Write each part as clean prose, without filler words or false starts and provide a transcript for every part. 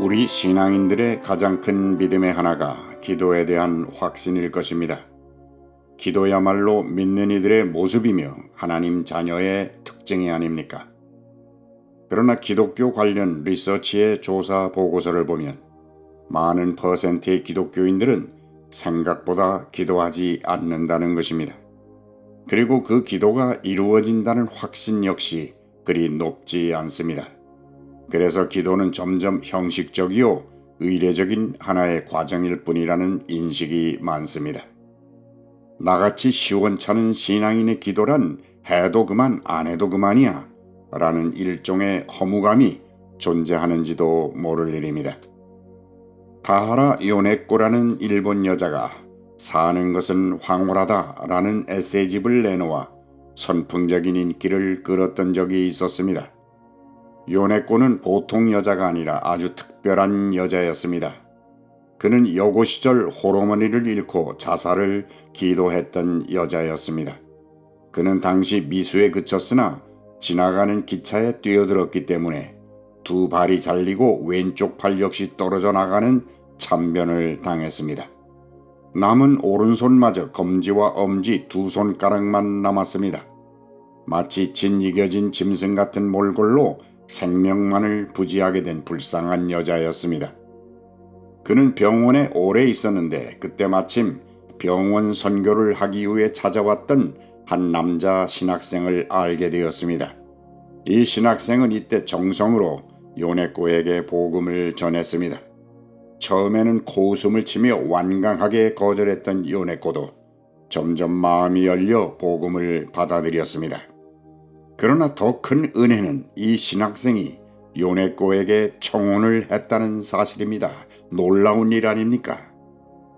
우리 신앙인들의 가장 큰 믿음의 하나가 기도에 대한 확신일 것입니다. 기도야말로 믿는 이들의 모습이며 하나님 자녀의 특징이 아닙니까? 그러나 기독교 관련 리서치의 조사 보고서를 보면 많은 퍼센트의 기독교인들은 생각보다 기도하지 않는다는 것입니다. 그리고 그 기도가 이루어진다는 확신 역시 그리 높지 않습니다. 그래서 기도는 점점 형식적이요 의례적인 하나의 과정일 뿐이라는 인식이 많습니다. 나같이 시원찮은 신앙인의 기도란 해도 그만 안 해도 그만이야 라는 일종의 허무감이 존재하는지도 모를 일입니다. 타하라 요네코라는 일본 여자가 사는 것은 황홀하다 라는 에세이집을 내놓아 선풍적인 인기를 끌었던 적이 있었습니다. 요네코는 보통 여자가 아니라 아주 특별한 여자였습니다. 그는 여고 시절 호르몬이를 잃고 자살을 기도했던 여자였습니다. 그는 당시 미수에 그쳤으나 지나가는 기차에 뛰어들었기 때문에 두 발이 잘리고 왼쪽 팔 역시 떨어져 나가는 참변을 당했습니다. 남은 오른손마저 검지와 엄지 두 손가락만 남았습니다. 마치 짓이겨진 짐승 같은 몰골로 생명만을 부지하게 된 불쌍한 여자였습니다. 그는 병원에 오래 있었는데 그때 마침 병원 선교를 하기 위해 찾아왔던 한 남자 신학생을 알게 되었습니다. 이 신학생은 이때 정성으로 요네코에게 복음을 전했습니다. 처음에는 코웃음을 치며 완강하게 거절했던 요네코도 점점 마음이 열려 복음을 받아들였습니다. 그러나 더 큰 은혜는 이 신학생이 요네코에게 청혼을 했다는 사실입니다. 놀라운 일 아닙니까?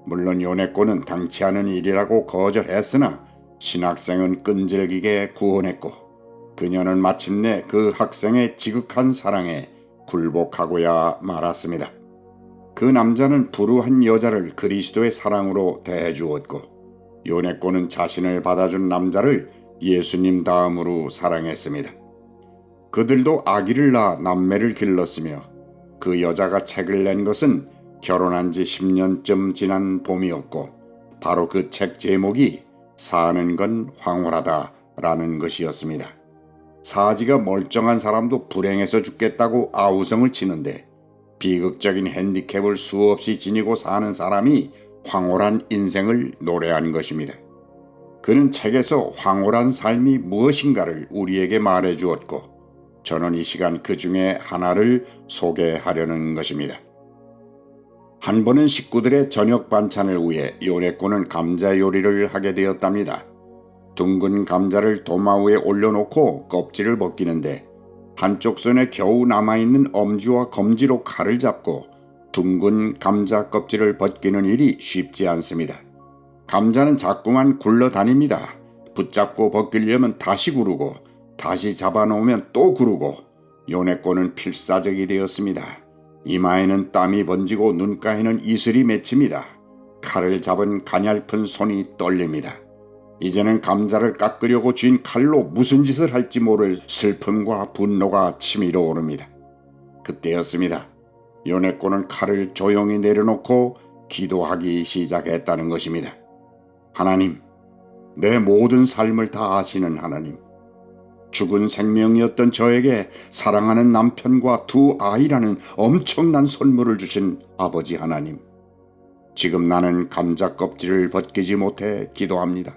물론 요네코는 당치 않은 일이라고 거절했으나 신학생은 끈질기게 구원했고 그녀는 마침내 그 학생의 지극한 사랑에 굴복하고야 말았습니다. 그 남자는 불우한 여자를 그리스도의 사랑으로 대해주었고 요네코는 자신을 받아준 남자를 예수님 다음으로 사랑했습니다. 그들도 아기를 낳아 남매를 길렀으며 그 여자가 책을 낸 것은 결혼한 지 10년쯤 지난 봄이었고 바로 그 책 제목이 사는 건 황홀하다 라는 것이었습니다. 사지가 멀쩡한 사람도 불행해서 죽겠다고 아우성을 치는데 비극적인 핸디캡을 수없이 지니고 사는 사람이 황홀한 인생을 노래한 것입니다. 그는 책에서 황홀한 삶이 무엇인가를 우리에게 말해 주었고 저는 이 시간 그 중에 하나를 소개하려는 것입니다. 한 번은 식구들의 저녁 반찬을 위해 요네코는 감자 요리를 하게 되었답니다. 둥근 감자를 도마 위에 올려놓고 껍질을 벗기는데 한쪽 손에 겨우 남아있는 엄지와 검지로 칼을 잡고 둥근 감자 껍질을 벗기는 일이 쉽지 않습니다. 감자는 자꾸만 굴러다닙니다. 붙잡고 벗기려면 다시 구르고 다시 잡아놓으면 또 구르고 요네코는 필사적이 되었습니다. 이마에는 땀이 번지고 눈가에는 이슬이 맺힙니다. 칼을 잡은 가냘픈 손이 떨립니다. 이제는 감자를 깎으려고 쥔 칼로 무슨 짓을 할지 모를 슬픔과 분노가 치밀어 오릅니다. 그때였습니다. 요네코는 칼을 조용히 내려놓고 기도하기 시작했다는 것입니다. 하나님, 내 모든 삶을 다 아시는 하나님, 죽은 생명이었던 저에게 사랑하는 남편과 두 아이라는 엄청난 선물을 주신 아버지 하나님, 지금 나는 감자 껍질을 벗기지 못해 기도합니다.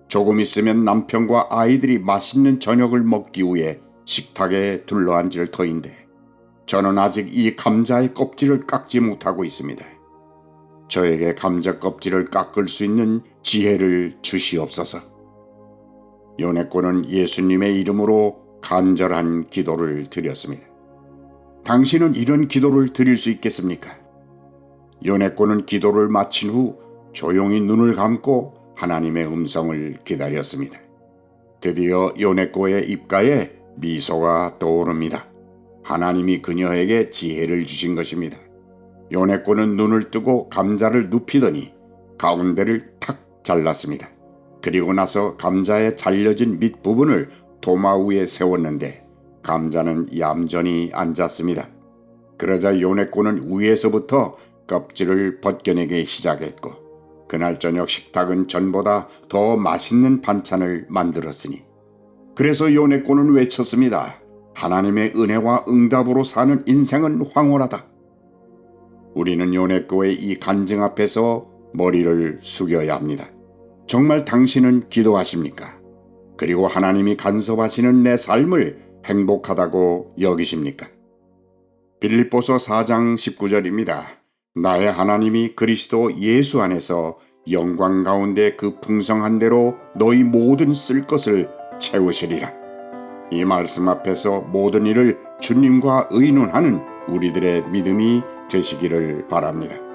조금 있으면 남편과 아이들이 맛있는 저녁을 먹기 위해 식탁에 둘러앉을 터인데 저는 아직 이 감자의 껍질을 깎지 못하고 있습니다. 저에게 감자 껍질을 깎을 수 있는 지혜를 주시옵소서. 요네코는 예수님의 이름으로 간절한 기도를 드렸습니다. 당신은 이런 기도를 드릴 수 있겠습니까? 요네코는 기도를 마친 후 조용히 눈을 감고 하나님의 음성을 기다렸습니다. 드디어 요네코의 입가에 미소가 떠오릅니다. 하나님이 그녀에게 지혜를 주신 것입니다. 요네코는 눈을 뜨고 감자를 눕히더니 가운데를 탁 잘랐습니다. 그리고 나서 감자의 잘려진 밑부분을 도마 위에 세웠는데 감자는 얌전히 앉았습니다. 그러자 요네꼬는 위에서부터 껍질을 벗겨내기 시작했고 그날 저녁 식탁은 전보다 더 맛있는 반찬을 만들었으니 그래서 요네꼬는 외쳤습니다. 하나님의 은혜와 응답으로 사는 인생은 황홀하다. 우리는 요네꼬의 이 간증 앞에서 머리를 숙여야 합니다. 정말 당신은 기도하십니까? 그리고 하나님이 간섭하시는 내 삶을 행복하다고 여기십니까? 빌립보서 4장 19절입니다. 나의 하나님이 그리스도 예수 안에서 영광 가운데 그 풍성한 대로 너희 모든 쓸 것을 채우시리라. 이 말씀 앞에서 모든 일을 주님과 의논하는 우리들의 믿음이 되시기를 바랍니다.